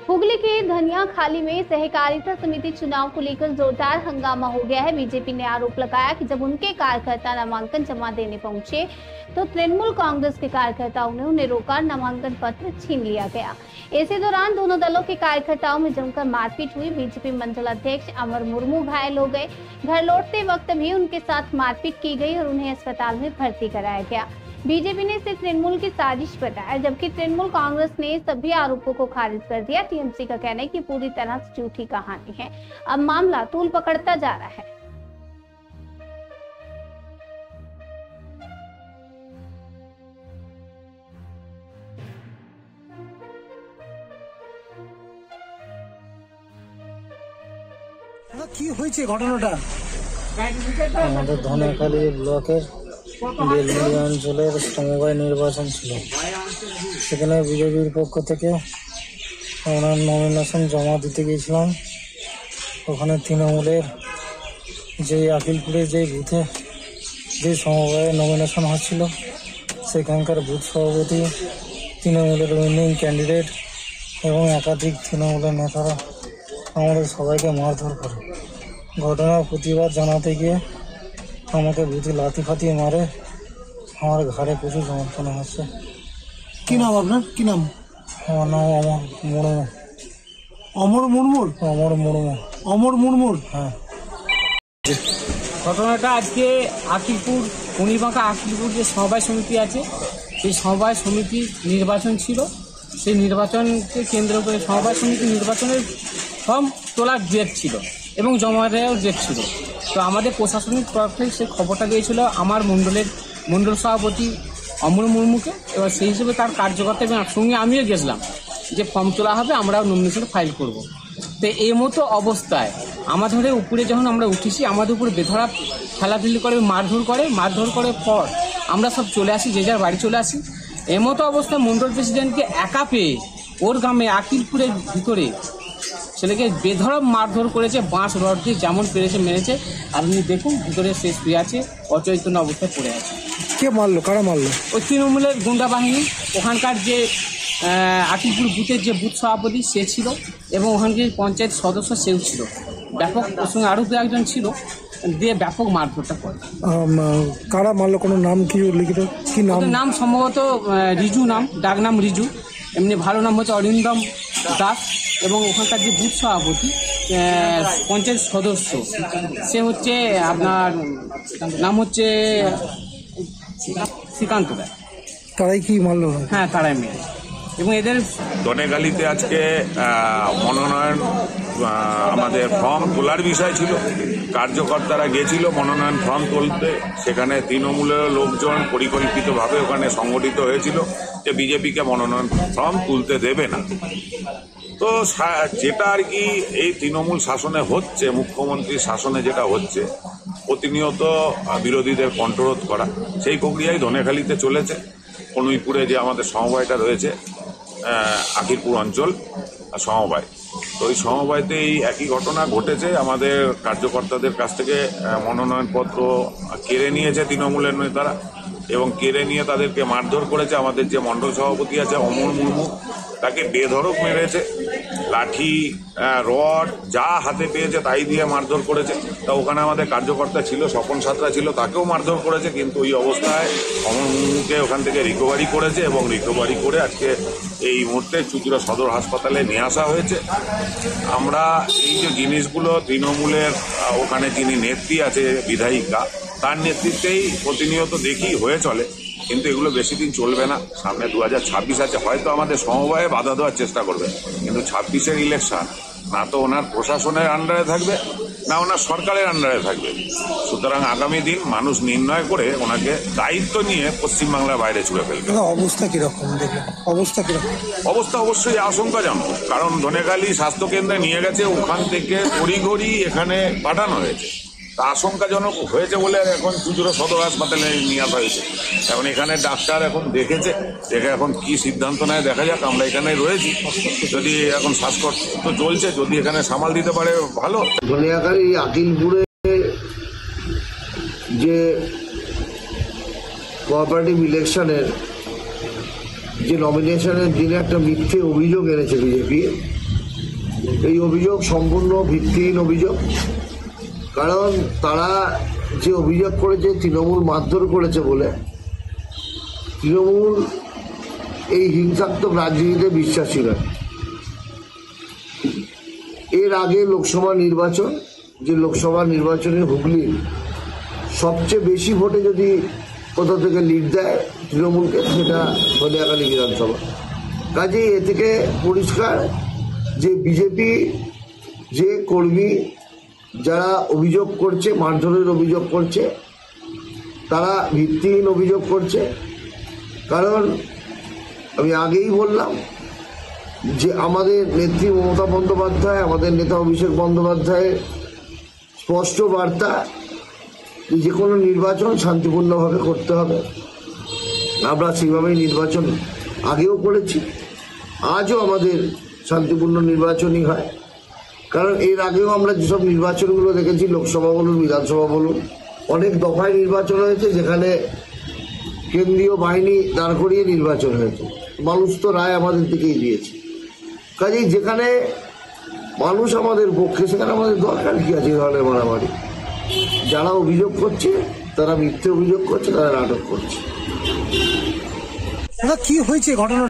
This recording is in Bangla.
हुगली के धनियाखाली में सहकारिता समिति चुनाव को लेकर जोरदार हंगामा हो गया है। बीजेपी ने आरोप लगाया कि जब उनके कार्यकर्ता नामांकन जमा देने पहुंचे तो तृणमूल कांग्रेस के कार्यकर्ताओं ने उन्हें रोका, नामांकन पत्र छीन लिया गया। इसी दौरान दोनों दलों के कार्यकर्ताओं में जमकर मारपीट हुई। बीजेपी मंडल अध्यक्ष अमर मुर्मू घायल हो गए। घर लौटते वक्त भी उनके साथ मारपीट की गई और उन्हें अस्पताल में भर्ती कराया गया। बीजेपी ने इसे तृणमूल की साजिश बताया, जबकि तृणमूल कांग्रेस ने सभी आरोपों को खारिज कर दिया। टीएमसी का कहना है कि पूरी तरह से झूठी कहानी है। अब मामला तूल पकड़ता जा रहा है। কি হয়েছে ঘটনাটা? আমাদের ধনেখালি ব্লকের বেলগুলি অঞ্চলের সমবায় নির্বাচন ছিল। সেখানে বিজেপির পক্ষ থেকে ওনার নমিনেশন জমা দিতে গিয়েছিলাম। ওখানে তৃণমূলের যে আকিলপুরের যে বুথে যে সমবায়ে নমিনেশন হচ্ছিল সেখানকার বুথ সভাপতি, তৃণমূলের উইনিং ক্যান্ডিডেট এবং একাধিক তৃণমূলের নেতারা আমাদের সবাইকে মারধর করে। ঘটনার প্রতিবাদ জানাতে গিয়ে আমাকে বুঝি লাথি ফাতিয়ে মারে। আমার ঘাড়ে প্রচুর যন্ত্রণা হচ্ছে। কি নাম আপনার? কি নাম? আমার নাম অমর মুর্মু। অমর মুর্মুর? অমর মুর্মু। অমর মুর্মুর? হ্যাঁ। ঘটনাটা আজকে আকিলপুর মণিবাঁকা আকিলপুর যে সমবায় সমিতি আছে সেই সমবায় সমিতির নির্বাচন ছিল। সেই নির্বাচনকে কেন্দ্র করে সমবায় সমিতি নির্বাচনের ফর্ম তোলার ডেট ছিল এবং জমা দেওয়ার ডেট ছিল। তো আমাদের প্রশাসনিক তরফ থেকে সে খবরটা দিয়েছিল আমার মণ্ডল সভাপতি অমর মুর্মুকে। এবার সেই হিসেবে তার কার্যকর্তা এবং সঙ্গে আমিও গেছিলাম যে ফর্ম তোলা হবে, আমরাও নমিনেশন ফাইল করব। তো এই মতো অবস্থায় আমাদের উপরে যখন আমরা উঠেছি আমাদের উপরে বেধড়া খেলাধুলি করে মারধর করার পর আমরা সব চলে আসি, যে যার বাড়ি চলে আসি। এমতো অবস্থায় মণ্ডল প্রেসিডেন্টকে একা পেয়ে ওর গ্রামে আকিলপুরের ভিতরে ছেলেকে বেধড়ক মারধর করেছে, বাঁশ রড দিয়ে যেমন পেরেছে মেরেছে। আপনি দেখুন ভিতরে সে শুয়ে আছে, অচৈতন্য অবস্থায় পড়ে আছে। কে মারলো? কারা মারলো? ওই তৃণমূলের গুন্ডা বাহিনী, ওখানকার যে আকিলপুর বুথের যে বুথ সভাপতি সে ছিল এবং ওখানকার পঞ্চায়েত সদস্য সেও ছিল। ব্যাপক ওর সঙ্গে আরও দু একজন ছিল, দিয়ে ব্যাপক মারধরটা করে। কারা মারলো? কোনো নাম কি লিখিত? কি নাম? নাম সম্ভবত রিজু নাম, ডাক নাম রিজু। এমনি ভালো নাম হচ্ছে অরিন্দম দাস। এবং ওখানকার যে বুথ সভাপতি পঞ্চায়েত সদস্য সে হচ্ছে আপনার নাম হচ্ছে শ্রীকান্ত রায়। তারাই কি মারলো? হ্যাঁ, তারাই মেয়ে। এবং এদের ধনেখালিতে আজকে মনোনয়ন আমাদের ফর্ম তোলার বিষয় ছিল। কার্যকর্তারা গেছিল মনোনয়ন ফর্ম তুলতে। সেখানে তৃণমূলের লোকজন পরিকল্পিতভাবে ওখানে সংগঠিত হয়েছিল যে বিজেপিকে মনোনয়ন ফর্ম তুলতে দেবে না। তো যেটা আর কি এই তৃণমূল শাসনে হচ্ছে, মুখ্যমন্ত্রীর শাসনে যেটা হচ্ছে প্রতিনিয়ত বিরোধীদের কণ্ঠরোধ করা, সেই প্রক্রিয়ায় ধনেখালিতে চলেছে। কনুইপুরে যে আমাদের সমবায়টা রয়েছে আকিলপুর অঞ্চল সমবায়, তো ওই সমবায়তে এই একই ঘটনা ঘটেছে। আমাদের কার্যকর্তাদের কাছ থেকে মনোনয়নপত্র কেড়ে নিয়েছে তৃণমূলের নেতারা এবং কেড়ে নিয়ে তাদেরকে মারধর করেছে। আমাদের যে মণ্ডল সভাপতি আছে অমর মুর্মু, তাকে বেধড়ক মেরেছে, লাঠি রড যা হাতে পেয়েছে তাই দিয়ে মারধর করেছে। তা ওখানে আমাদের কার্যকর্তা ছিল, স্বপন সাঁতরা ছিল, তাকেও মারধর করেছে। কিন্তু ওই অবস্থায় অমর মুর্মুকে ওখান থেকে রিকভারি করেছে এবং রিকভারি করে আজকে এই মুহূর্তে চুঁচুড়া সদর হাসপাতালে নিয়ে আসা হয়েছে। আমরা এই যে জিনিসগুলো তৃণমূলের ওখানে যিনি নেত্রী আছে বিধায়িকা, তার নেতৃত্বেই প্রতিনিয়ত দেখি হয়ে চলে। কিন্তু এগুলো বেশি দিন চলবে না। সামনে 2026 আছে, হয়তো আমাদের সমবায়ে বাধা দেওয়ার চেষ্টা করবে, কিন্তু 26-এর ইলেকশন না তো ওনার প্রশাসনের আন্ডারে থাকবে না ওনার সরকারের আন্ডারে থাকবে। সুতরাং আগামী দিন মানুষ নির্ণয় করে ওনাকে দায়িত্ব নিয়ে পশ্চিমবাংলার বাইরে ছুড়ে ফেলবে। অবস্থা কিরকম? অবস্থা অবশ্যই আশঙ্কাজনক, কারণ ধনেখালি স্বাস্থ্যকেন্দ্রে নিয়ে গেছে, ওখান থেকে তড়িঘড়ি এখানে পাঠানো হয়েছে। তা আশঙ্কাজনক হয়েছে বলে এখন চুঁচুড়া সদর হাসপাতালে নিয়ে আসা হয়েছে। এখন এখানে ডাক্তার এখন দেখে এখন কি সিদ্ধান্ত নেয় দেখা যাক। আমরা এখানে রয়েছি, যদি এখন শ্বাসকষ্ট চলছে, যদি এখানে সামাল দিতে পারে ভালো। ধনিয়াখালী আকিলপুরে যে কোঅপারেটিভ ইলেকশনের যে নমিনেশনের দিনে একটা মিথ্যে অভিযোগ এনেছে বিজেপি, এই অভিযোগ সম্পূর্ণ ভিত্তিহীন অভিযোগ। কারণ তারা যে অভিযোগ করেছে তৃণমূল মারধর করেছে বলে, তৃণমূল এই হিংসাত্মক রাজনীতিতে বিশ্বাসী নয়। এর আগে লোকসভা নির্বাচন, যে লোকসভা নির্বাচনে হুগলির সবচেয়ে বেশি ভোটে যদি কোথাও থেকে লিড দেয় তৃণমূলকে, সেটা ধনিয়াখালী বিধানসভা। কাজেই এ থেকে পরিষ্কার যে বিজেপি যে কর্মী যারা অভিযোগ করছে, মারধরের অভিযোগ করছে, তারা ভিত্তিহীন অভিযোগ করছে। কারণ আমি আগেই বললাম যে আমাদের নেত্রী মমতা বন্দ্যোপাধ্যায়, আমাদের নেতা অভিষেক বন্দ্যোপাধ্যায়ের স্পষ্ট বার্তা যে কোনো নির্বাচন শান্তিপূর্ণভাবে করতে হবে। আমরা সেইভাবেই নির্বাচন আগেও করেছি, আজও আমাদের শান্তিপূর্ণ নির্বাচনই হয়। কারণ এর আগেও আমরা যেসব নির্বাচনগুলো দেখেছি, লোকসভা বলুন বিধানসভা বলুন, অনেক দফায় নির্বাচন হয়েছে যেখানে কেন্দ্রীয় বাহিনী দাঁড় করিয়ে নির্বাচন হয়েছে। মানুষ তো রায় আমাদের দিকেই দিয়েছে। কাজেই যেখানে মানুষ আমাদের পক্ষে, সেখানে আমাদের দরকার কি আছে এই ধরনের মারামারি? যারা অভিযোগ করছে তারা মিথ্যে অভিযোগ করছে, তারা নাটক করছে। দাদা কি হয়েছে ঘটনা?